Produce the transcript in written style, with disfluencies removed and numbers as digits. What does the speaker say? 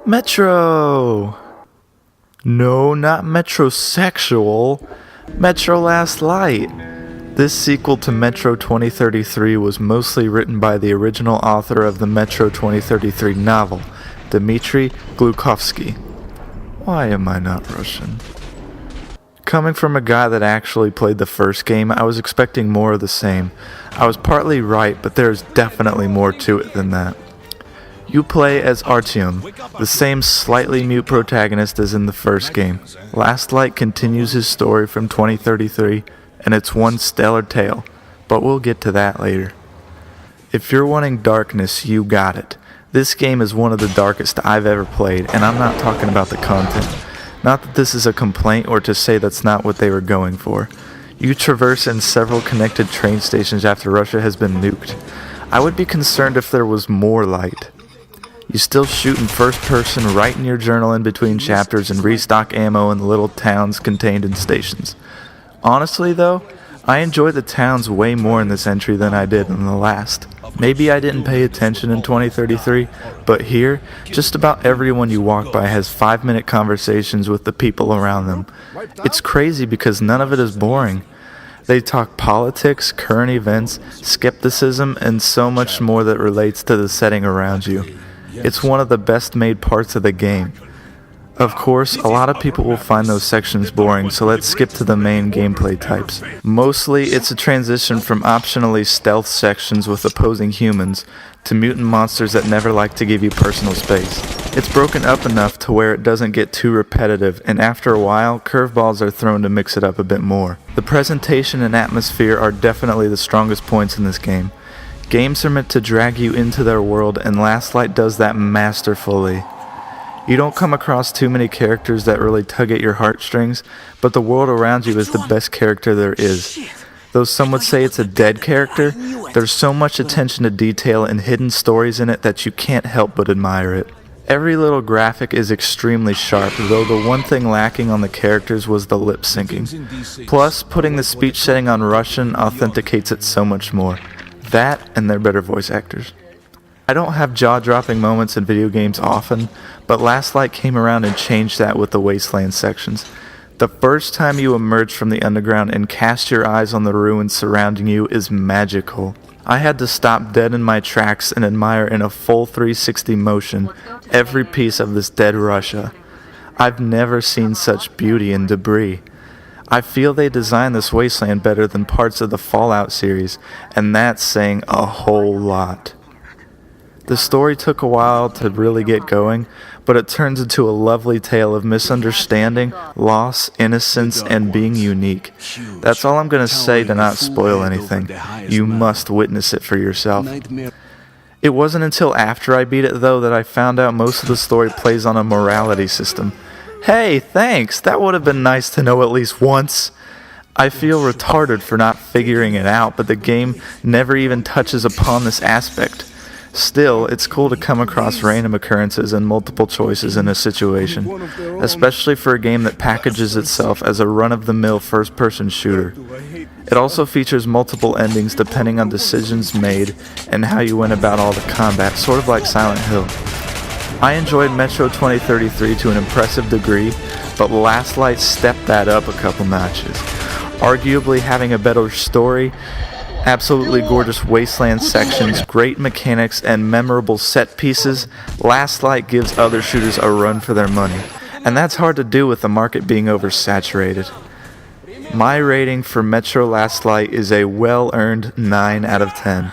Metro! No, not metrosexual. Metro Last Light. This sequel to Metro 2033 was mostly written by the original author of the Metro 2033 novel, Dmitry Glukovsky. Why am I not Russian? Coming from a guy that actually played the first game, I was expecting more of the same. I was partly right, but there's definitely more to it than that. You play as Artyom, the same slightly mute protagonist as in the first game. Last Light continues his story from 2033, and it's one stellar tale, but we'll get to that later. If you're wanting darkness, you got it. This game is one of the darkest I've ever played, and I'm not talking about the content. Not that this is a complaint or to say that's not what they were going for. You traverse in several connected train stations after Russia has been nuked. I would be concerned if there was more light. You still shoot in first person, write in your journal in between chapters, and restock ammo in the little towns contained in stations. Honestly though, I enjoy the towns way more in this entry than I did in the last. Maybe I didn't pay attention in 2033, but here, just about everyone you walk by has 5-minute conversations with the people around them. It's crazy because none of it is boring. They talk politics, current events, skepticism, and so much more that relates to the setting around you. It's one of the best made parts of the game. Of course, a lot of people will find those sections boring, so let's skip to the main gameplay types. Mostly, it's a transition from optionally stealth sections with opposing humans to mutant monsters that never like to give you personal space. It's broken up enough to where it doesn't get too repetitive, and after a while, curveballs are thrown to mix it up a bit more. The presentation and atmosphere are definitely the strongest points in this game. Games are meant to drag you into their world, and Last Light does that masterfully. You don't come across too many characters that really tug at your heartstrings, but the world around you is the best character there is. Though some would say it's a dead character, there's so much attention to detail and hidden stories in it that you can't help but admire it. Every little graphic is extremely sharp, though the one thing lacking on the characters was the lip syncing. Plus, putting the speech setting on Russian authenticates it so much more. That, and they're better voice actors. I don't have jaw-dropping moments in video games often, but Last Light came around and changed that with the Wasteland sections. The first time you emerge from the underground and cast your eyes on the ruins surrounding you is magical. I had to stop dead in my tracks and admire in a full 360 motion every piece of this dead Russia. I've never seen such beauty and debris. I feel they designed this wasteland better than parts of the Fallout series, and that's saying a whole lot. The story took a while to really get going, but it turns into a lovely tale of misunderstanding, loss, innocence, and being unique. That's all I'm going to say to not spoil anything. You must witness it for yourself. It wasn't until after I beat it, though, that I found out most of the story plays on a morality system. Hey, thanks! That would have been nice to know at least once. I feel retarded for not figuring it out, but the game never even touches upon this aspect. Still, it's cool to come across random occurrences and multiple choices in a situation, especially for a game that packages itself as a run-of-the-mill first-person shooter. It also features multiple endings depending on decisions made and how you went about all the combat, sort of like Silent Hill. I enjoyed Metro 2033 to an impressive degree, but Last Light stepped that up a couple notches. Arguably having a better story, absolutely gorgeous wasteland sections, great mechanics, and memorable set pieces, Last Light gives other shooters a run for their money, and that's hard to do with the market being oversaturated. My rating for Metro Last Light is a well-earned 9 out of 10.